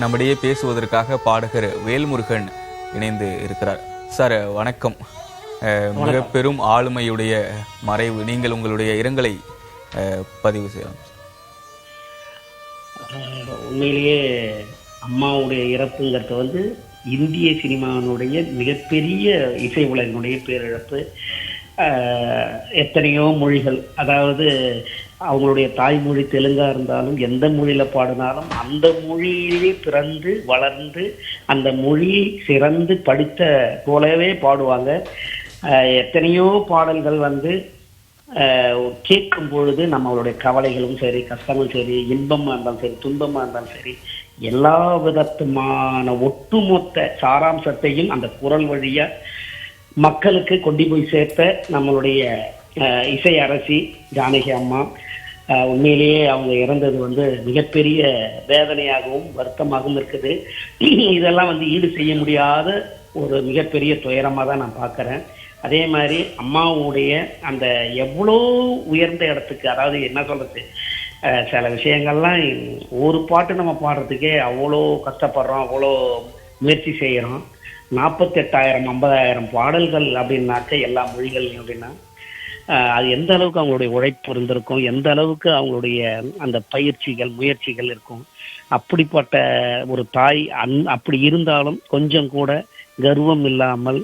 நம்மிடையே பேசுவதற்காக பாடகர் வேல்முருகன் இணைந்து இருக்கிறார். சார் வணக்கம். மிக பெரும் ஆளுமையுடைய மறைவு, நீங்கள் உங்களுடைய இரங்கலை பதிவு செய்யலாம். உண்மையிலேயே அம்மாவுடைய இறப்புங்கிறது இந்திய சினிமாவினுடைய மிகப்பெரிய இசை உலகினுடைய பேரிழப்பு. எத்தனையோ மொழிகள், அதாவது அவங்களுடைய தாய்மொழி தெலுங்கா இருந்தாலும் எந்த மொழியில பாடினாலும் அந்த மொழியிலே பிறந்து வளர்ந்து அந்த மொழியை சிறந்து படித்த போலவே பாடுவாங்க. எத்தனையோ பாடல்கள் கேட்கும் பொழுது நம்மளுடைய கவலைகளும் சரி, கஷ்டங்களும் சரி, இன்பமா இருந்தாலும் சரி, துன்பமா இருந்தாலும் சரி, எல்லா விதத்துமான ஒட்டுமொத்த சாராம்சத்தையும் அந்த குரல் வழியா மக்களுக்கு கொண்டு போய் சேர்த்த நம்மளுடைய இசை அரசி ஜானகி அம்மா. உண்மையிலேயே அவங்க இறந்தது மிகப்பெரிய வேதனையாகவும் வருத்தமாகவும் இருக்குது. இதெல்லாம் ஈடு செய்ய முடியாத ஒரு மிகப்பெரிய துயரமாக தான் நான் பார்க்குறேன். அதே மாதிரி அம்மாவுடைய அந்த எவ்வளோ உயர்ந்த இடத்துக்கு, அதாவது என்ன சொல்றது, சில விஷயங்கள்லாம் ஒரு பாட்டு நம்ம பாடுறதுக்கே அவ்வளோ கஷ்டப்படுறோம், அவ்வளோ முயற்சி செய்கிறோம். 48,000 50,000 பாடல்கள் அப்படின்னாக்க எல்லா மொழிகள்லையும் அப்படின்னா அது எந்த அளவுக்கு அவங்களுடைய உழைப்பு இருந்திருக்கும், எந்த அளவுக்கு அவங்களுடைய அந்த பயிற்சிகள் முயற்சிகள் இருக்கும். அப்படிப்பட்ட ஒரு தாய் அப்படி இருந்தாலும் கொஞ்சம் கூட கர்வம் இல்லாமல்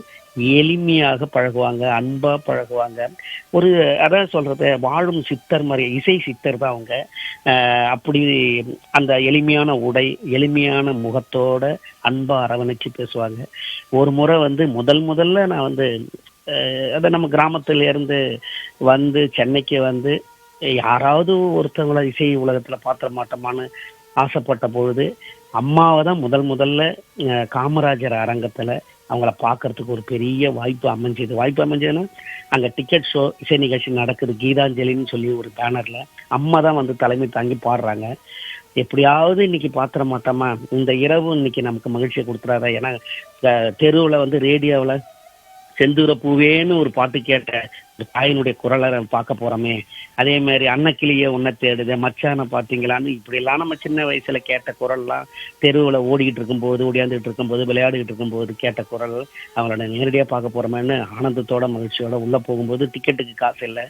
எளிமையாக பழகுவாங்க, அன்பா பழகுவாங்க. ஒரு அதான் சொல்றது, வாழும் சித்தர் மாதிரி, இசை சித்தர் தான் அவங்க. அப்படி அந்த எளிமையான உடை, எளிமையான முகத்தோட அன்பா அரவணைச்சு பேசுவாங்க. ஒரு முறை முதல்ல நான் அதை நம்ம கிராமத்துல இருந்து சென்னைக்கு யாராவது ஒருத்தவங்கள இசை உலகத்துல பாத்திர மாட்டோமான்னு ஆசைப்பட்ட பொழுது அம்மாவை தான் முதல்ல காமராஜர் அரங்கத்துல அவங்கள பார்க்கறதுக்கு ஒரு பெரிய வாய்ப்பு அமைஞ்சதுன்னா அங்கே டிக்கெட் ஷோ, இசை நிகழ்ச்சி நடக்குது, கீதாஞ்சலின்னு சொல்லி ஒரு பேனர்ல அம்மா தான் தலைமை தாங்கி பாடுறாங்க. எப்படியாவது இன்னைக்கு பாத்திர மாட்டோமா, இந்த இரவு இன்னைக்கு நமக்கு மகிழ்ச்சியை கொடுத்துறாரா. ஏன்னா தெருவில் ரேடியோவில் செந்தூர பூவேன்னு ஒரு பாட்டு கேட்ட தாயினுடைய குரலை பார்க்க போறோமே, அதே மாதிரி அன்னக்கிளியே உன்னை தேடுது, மச்சான பார்த்தீங்களான்னு இப்படிலாம் நம்ம சின்ன வயசுல கேட்ட குரல்லாம் தெருவில் ஓடிக்கிட்டு இருக்கும்போது, ஓடியாந்துகிட்டு இருக்கும்போது, விளையாடிக்கிட்டு இருக்கும்போது கேட்ட குரல் அவங்களோட நேரடியாக பார்க்க போறோமேன்னு ஆனந்தத்தோட மகிழ்ச்சியோட உள்ள போகும்போது டிக்கெட்டுக்கு காசு இல்லை.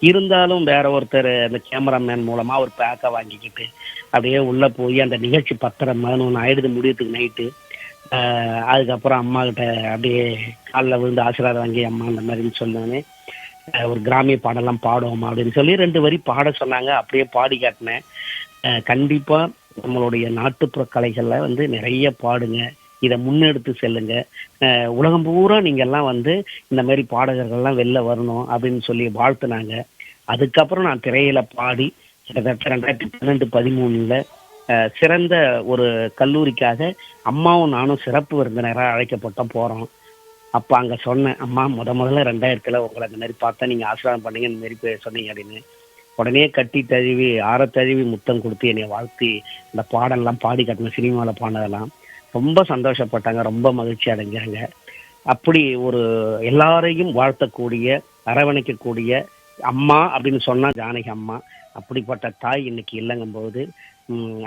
இருந்தாலும் வேற ஒருத்தர் அந்த கேமராமேன் மூலமா ஒரு பேக்கை வாங்கிக்கிட்டு அப்படியே உள்ள போய் அந்த நிகழ்ச்சி 10:30 ஆயிடுது முடியறதுக்கு நைட்டு. அதுக்கப்புறம் அம்மா கிட்ட அப்படியே காலில் விழுந்து ஆசீர்வாதம் வாங்கி, அம்மா அந்த மாதிரின்னு சொன்னோன்னே ஒரு கிராமிய பாடலாம் பாடுவோம் அப்படின்னு சொல்லி 2 வரி பாட சொன்னாங்க. அப்படியே பாடி காட்டினேன். கண்டிப்பா நம்மளுடைய நாட்டுப்புற கலைகள்ல நிறைய பாடுங்க, இதை முன்னெடுத்து செல்லுங்க. உலகம் பூரா நீங்க எல்லாம் இந்த மாதிரி பாடகர்கள்லாம் வெளில வரணும் அப்படின்னு சொல்லி வாழ்த்துனாங்க. அதுக்கப்புறம் நான் திரையில பாடி கிட்டத்தட்ட 2012-13 சிறந்த ஒரு கல்லூரிக்காக அம்மாவும் நானும் சிறப்பு விருந்தினராக அழைக்கப்பட்டோம் போறோம். அப்ப அங்க சொன்னேன், அம்மா முதல்ல 2000 உங்களை இந்த மாதிரி பார்த்தா நீங்க ஆசீர்வாதம் பண்ணீங்க, இந்த மாதிரி சொன்னீங்க அப்படின்னு. உடனே கட்டி தழுவி தழுவி முத்தம் கொடுத்து என்னை வாழ்த்தி இந்த பாடலாம் பாடி காட்டின, சினிமாவில் பாடினதெல்லாம் ரொம்ப சந்தோஷப்பட்டாங்க, ரொம்ப மகிழ்ச்சி அடைஞ்சாங்க. அப்படி ஒரு எல்லாரையும் வாழ்த்தக்கூடிய, அரவணைக்கக்கூடிய அம்மா அப்படின்னு சொன்னா ஜானகி அம்மா. அப்படிப்பட்ட தாய் இன்னைக்கு இல்லைங்கும் போது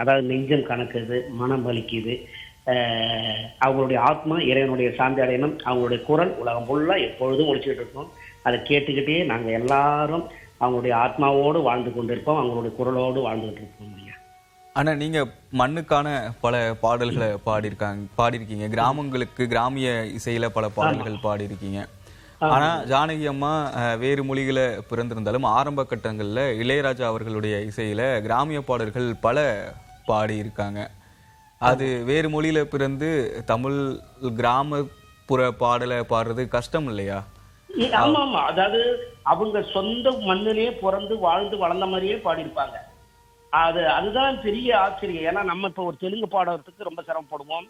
அதாவது நெஞ்சம் கணக்குது, மனம் வலிக்குது. அவங்களுடைய ஆத்மா இறைவனுடைய சாந்தி அடையணும். அவங்களுடைய குரல் உலகம் ஃபுல்லா எப்பொழுதும் ஒழிச்சுக்கிட்டு இருக்கோம். அதை கேட்டுக்கிட்டே நாங்கள் எல்லாரும் அவங்களுடைய ஆத்மாவோடு வாழ்ந்து கொண்டிருப்போம், அவங்களுடைய குரலோடு வாழ்ந்துகிட்டு இருப்போம். ஆனா நீங்க மண்ணுக்கான பல பாடல்களை பாடியிருக்கீங்க, கிராமங்களுக்கு கிராமிய இசையில பல பாடல்கள் பாடியிருக்கீங்க. ஆனா ஜானகி அம்மா வேறு மொழிகளை பிறந்திருந்தாலும் ஆரம்ப கட்டங்கள்ல இளையராஜா அவர்களுடைய இசையில கிராமிய பாடல்கள் பல பாடி இருக்காங்க. அது வேறு மொழியில பிறந்து தமிழ் கிராமப்புற பாடலை பாடுறது கஷ்டம் இல்லையா? ஆமா ஆமா, அதாவது அவங்க சொந்த மண்ணிலேயே பிறந்து வாழ்ந்து வளர்ந்த மாதிரியே பாடியிருப்பாங்க. அதுதான் பெரிய ஆச்சரியம். ஏன்னா நம்ம இப்போ ஒரு தெலுங்கு பாடுறதுக்கு ரொம்ப சிரமப்படுவோம்,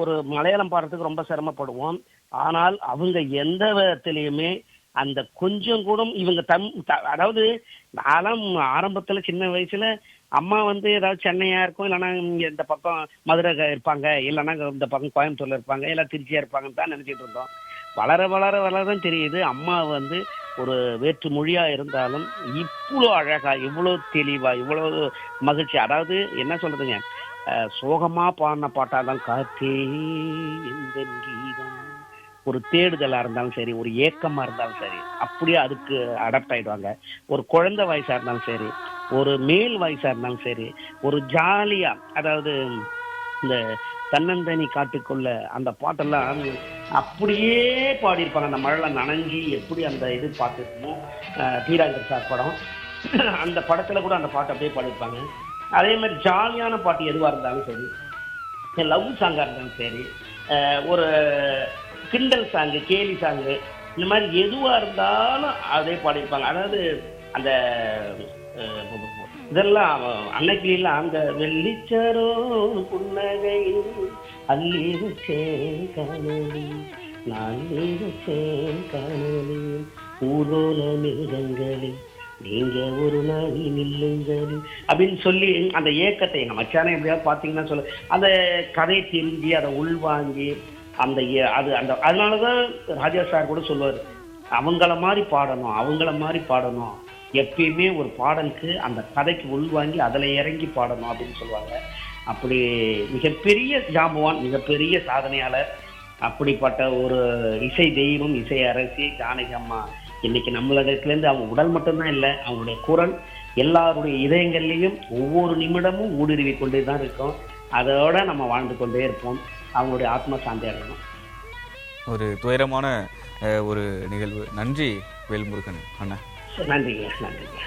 ஒரு மலையாளம் பாடுறதுக்கு ரொம்ப சிரமப்படுவோம். ஆனால் அவங்க எந்த விதத்திலையுமே அந்த கொஞ்சம் கூட இவங்க அதாவது நான்லாம் ஆரம்பத்துல சின்ன வயசுல அம்மா ஏதாவது சென்னையா இருக்கும், இல்லைன்னா இங்க இந்த பக்கம் மதுரை இருப்பாங்க, இல்லைன்னா இந்த பக்கம் கோயம்புத்தூர்ல இருப்பாங்க, இல்லை திருச்சியா இருப்பாங்கன்னு தான் நினைச்சிட்டு இருந்தோம். வளர வளர வளரதான் தெரியுது அம்மா ஒரு வேற்று மொழியா இருந்தாலும் இவ்வளோ அழகா, இவ்வளோ தெளிவா, இவ்வளோ மகிழ்ச்சி. அதாவது என்ன சொல்றதுங்க, சோகமா பாடின பாட்டா இருந்தாலும் காத்தே எந்த கீதம், ஒரு தேடுதலா இருந்தாலும் சரி, ஒரு ஏக்கமா இருந்தாலும் சரி, அப்படியே அதுக்கு அடாப்ட் ஆயிடுவாங்க. ஒரு குழந்தை வயசா இருந்தாலும் சரி, ஒரு மேல் வயசா இருந்தாலும் சரி, ஒரு ஜாலியா, அதாவது இந்த தன்னந்தனி காட்டுக்குள்ள அந்த பாட்டெல்லாம் அப்படியே பாடியிருப்பாங்க. அந்த மழைல நனைஞ்சி எப்படி அந்த இது பார்த்துருக்கோமோ, தீராஜர் சார் படம், அந்த படத்துல கூட அந்த பாட்டு அப்படியே பாடியிருப்பாங்க. அதே மாதிரி ஜாலியான பாட்டு எதுவா இருந்தாலும் சரி, லவ் சாங்கா இருந்தாலும் சரி, ஒரு கிண்டல் சாங்கு, கேலி சாங்கு, இந்த மாதிரி எதுவா இருந்தாலும் அதே பாடியிருப்பாங்க. அதாவது அந்த இதெல்லாம் அன்னைக்குலாம் அந்த வெள்ளிச்சரோ புன்னகையில் அள்ளி வச்சேன் காணொலி, நான் வச்சேன் காணொலி, ஊரோல மிருகங்களில் நீங்க ஒரு நாளி நில்லுங்கள் அப்படின்னு சொல்லி அந்த ஏக்கத்தை எங்க மச்சானே எப்படியாவது பாத்தீங்கன்னா சொல்ல, அந்த கதையை தெரிஞ்சு அதை உள்வாங்கி அந்த அது அந்த அதனாலதான் ராஜா சார் கூட சொல்லுவார், அவங்கள மாதிரி பாடணும், அவங்கள மாதிரி பாடணும், எப்பயுமே ஒரு பாடலுக்கு அந்த கதைக்கு உள்வாங்கி அதுல இறங்கி பாடணும் அப்படின்னு சொல்லுவாங்க. அப்படி மிகப்பெரிய ஜாம்பவான், மிகப்பெரிய சாதனையாளர், அப்படிப்பட்ட ஒரு இசை தெய்வம், இசை அரசி ஜானகி அம்மா இன்னைக்கு நம்மளிடத்துலேருந்து அவங்க உடல் மட்டும்தான் இல்லை, அவங்களுடைய குரல் எல்லாருடைய இதயங்கள்லையும் ஒவ்வொரு நிமிடமும் ஊடுருவி கொண்டே தான் இருக்கும். அதோட நம்ம வாழ்ந்து கொண்டே இருப்போம். அவங்களுடைய ஆத்ம சாந்தி அடையணும். ஒரு துயரமான ஒரு நிகழ்வு. நன்றி வேல்முருகன் அண்ணா. நன்றிங்க, நன்றிங்க.